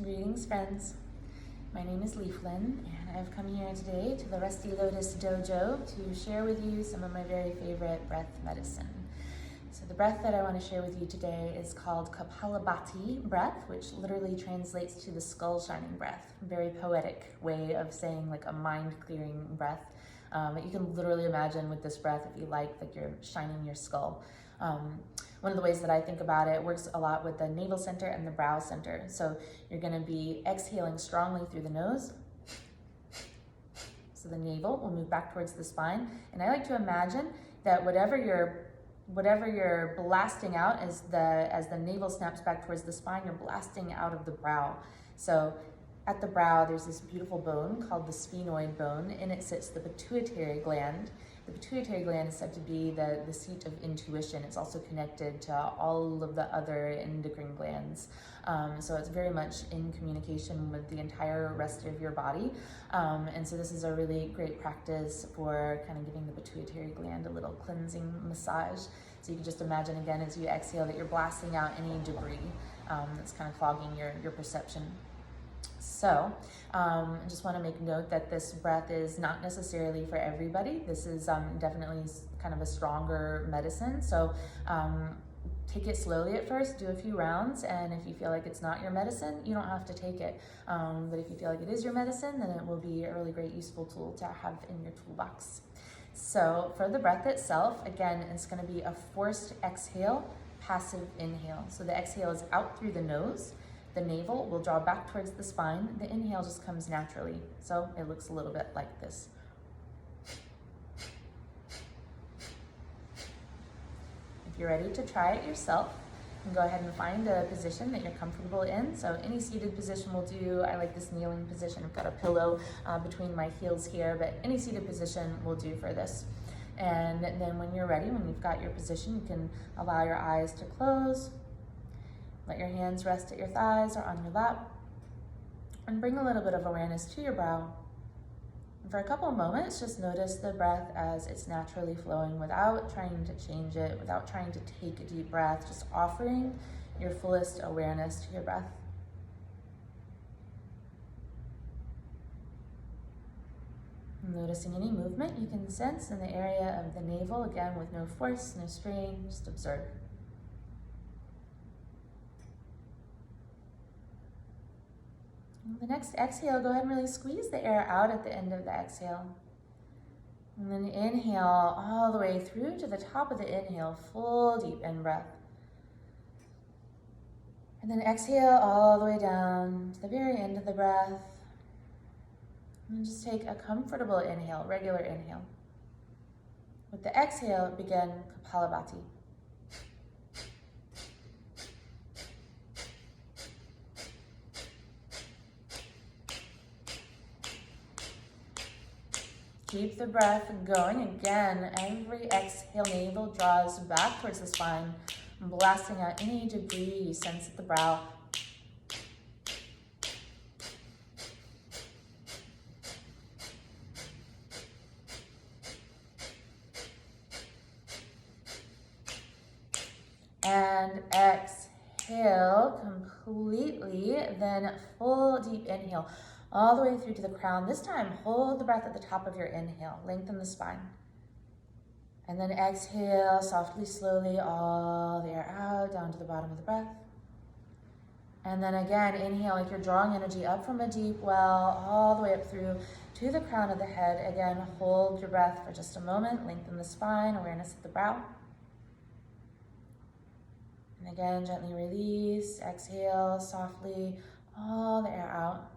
Greetings, friends. My name is Leaflyn, and I've come here today to the Rusty Lotus Dojo to share with you some of my very favorite breath medicine. So the breath that I want to share with you today is called Kapalabhati breath, which literally translates to the skull shining breath. Very poetic way of saying like a mind-clearing breath that you can literally imagine with this breath if you like you're shining your skull. One of the ways that I think about it works a lot with the navel center and the brow center. So you're going to be exhaling strongly through the nose. So the navel will move back towards the spine. And I like to imagine that whatever you're blasting out as the navel snaps back towards the spine, you're blasting out of the brow. So at the brow, there's this beautiful bone called the sphenoid bone. In it sits the pituitary gland. The pituitary gland is said to be the seat of intuition. It's also connected to all of the other endocrine glands. So it's very much in communication with the entire rest of your body. And so this is a really great practice for kind of giving the pituitary gland a little cleansing massage. So you can just imagine again as you exhale that you're blasting out any debris that's kind of clogging your perception. So I just want to make note that this breath is not necessarily for everybody. This is definitely kind of a stronger medicine. So take it slowly at first, do a few rounds, and if you feel like it's not your medicine, you don't have to take it. But if you feel like it is your medicine, then it will be a really great useful tool to have in your toolbox. So for the breath itself, again, it's going to be a forced exhale, passive inhale. So the exhale is out through the nose. The navel will draw back towards the spine. The inhale just comes naturally. So it looks a little bit like this. If you're ready to try it yourself, you can go ahead and find a position that you're comfortable in. So any seated position will do. I like this kneeling position. I've got a pillow between my heels here, but any seated position will do for this. And then when you're ready, when you've got your position, you can allow your eyes to close. Let your hands rest at your thighs or on your lap, and bring a little bit of awareness to your brow. And for a couple of moments, just notice the breath as it's naturally flowing without trying to change it, without trying to take a deep breath, just offering your fullest awareness to your breath. Noticing any movement you can sense in the area of the navel, again with no force, no strain, just observe. The next exhale, go ahead and really squeeze the air out at the end of the exhale. And then inhale all the way through to the top of the inhale, full deep in breath. And then exhale all the way down to the very end of the breath. And just take a comfortable inhale, regular inhale. With the exhale, begin Kapalabhati. Keep the breath going. Again, every exhale, navel draws back towards the spine, blasting out any debris you sense at the brow. And exhale completely, then full deep inhale. All the way through to the crown. This time, hold the breath at the top of your inhale. Lengthen the spine. And then exhale softly, slowly, all the air out, down to the bottom of the breath. And then again, inhale like you're drawing energy up from a deep well, all the way up through to the crown of the head. Again, hold your breath for just a moment. Lengthen the spine, awareness at the brow. And again, gently release. Exhale softly, all the air out.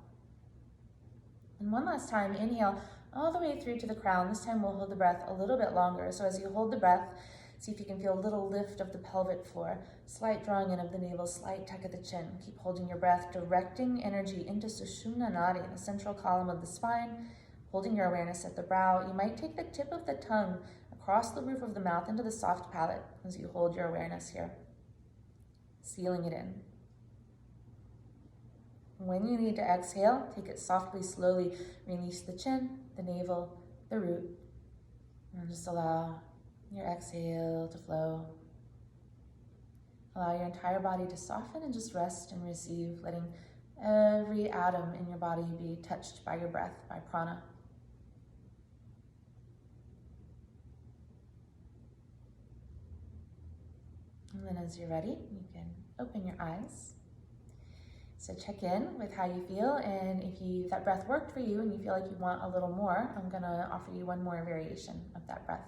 And one last time, inhale all the way through to the crown. This time we'll hold the breath a little bit longer. So as you hold the breath, see if you can feel a little lift of the pelvic floor, slight drawing in of the navel, slight tuck of the chin. Keep holding your breath, directing energy into Sushumna Nadi, the central column of the spine, holding your awareness at the brow. You might take the tip of the tongue across the roof of the mouth into the soft palate as you hold your awareness here, sealing it in. When you need to exhale, take it softly, slowly. Release the chin, the navel, the root, and just allow your exhale to flow. Allow your entire body to soften and just rest and receive, letting every atom in your body be touched by your breath, by prana. And then as you're ready, you can open your eyes. So check in with how you feel, and if that breath worked for you and you feel like you want a little more, I'm gonna offer you one more variation of that breath.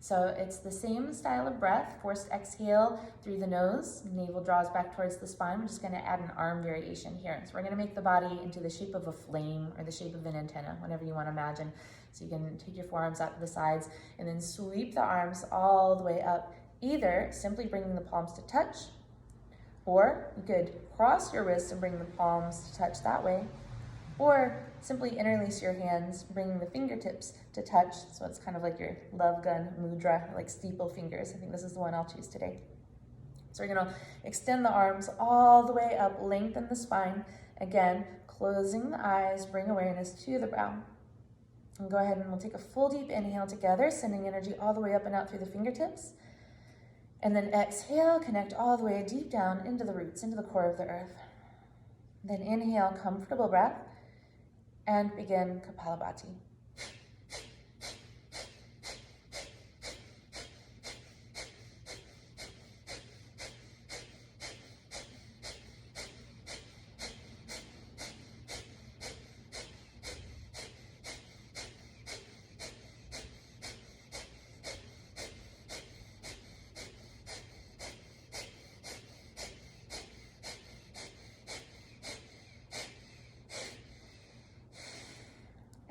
So it's the same style of breath, forced exhale through the nose, navel draws back towards the spine. We're just gonna add an arm variation here. So we're gonna make the body into the shape of a flame or the shape of an antenna, whatever you wanna imagine. So you can take your forearms out to the sides and then sweep the arms all the way up, either simply bringing the palms to touch, or you could cross your wrists and bring the palms to touch that way, or simply interlace your hands, bringing the fingertips to touch. So it's kind of like your love gun mudra, like steeple fingers. I think this is the one I'll choose today. So we're gonna extend the arms all the way up, lengthen the spine. Again, closing the eyes, bring awareness to the brow. And go ahead and we'll take a full deep inhale together, sending energy all the way up and out through the fingertips. And then exhale, connect all the way deep down into the roots, into the core of the earth. Then inhale, comfortable breath, and begin Kapalabhati.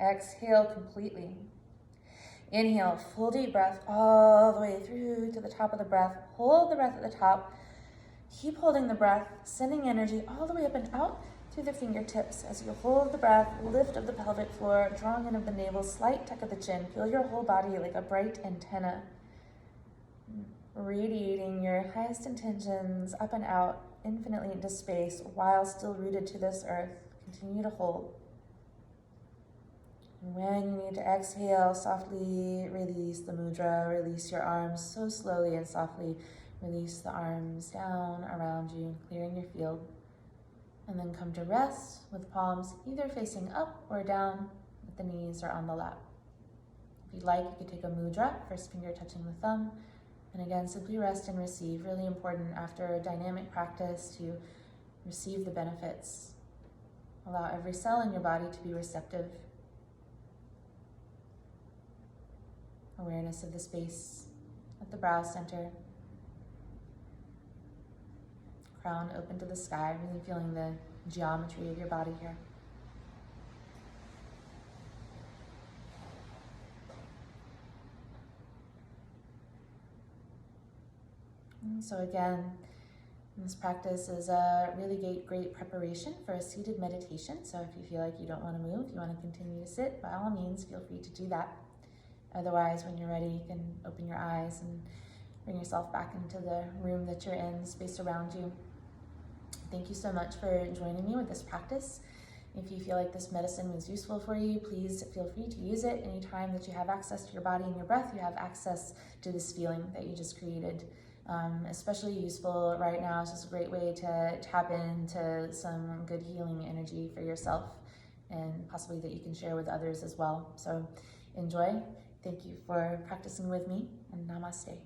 Exhale completely. Inhale, full deep breath all the way through to the top of the breath. Hold the breath at the top. Keep holding the breath, sending energy all the way up and out through the fingertips. As you hold the breath, lift of the pelvic floor, drawing in of the navel, slight tuck of the chin. Feel your whole body like a bright antenna, radiating your highest intentions up and out infinitely into space while still rooted to this earth. Continue to hold. And when you need to exhale, softly release the mudra, release your arms so slowly and softly. Release the arms down around you, clearing your field. And then come to rest with palms either facing up or down, with the knees or on the lap. If you'd like, you could take a mudra, first finger touching the thumb. And again, simply rest and receive. Really important after a dynamic practice to receive the benefits. Allow every cell in your body to be receptive. Awareness of the space at the brow center. Crown open to the sky, really feeling the geometry of your body here. And so again, this practice is a really great preparation for a seated meditation. So if you feel like you don't want to move, you want to continue to sit, by all means, feel free to do that. Otherwise, when you're ready, you can open your eyes and bring yourself back into the room that you're in, the space around you. Thank you so much for joining me with this practice. If you feel like this medicine was useful for you, please feel free to use it. Anytime that you have access to your body and your breath, you have access to this feeling that you just created. Especially useful right now. It's just a great way to tap into some good healing energy for yourself, and possibly that you can share with others as well. So enjoy. Thank you for practicing with me, and namaste.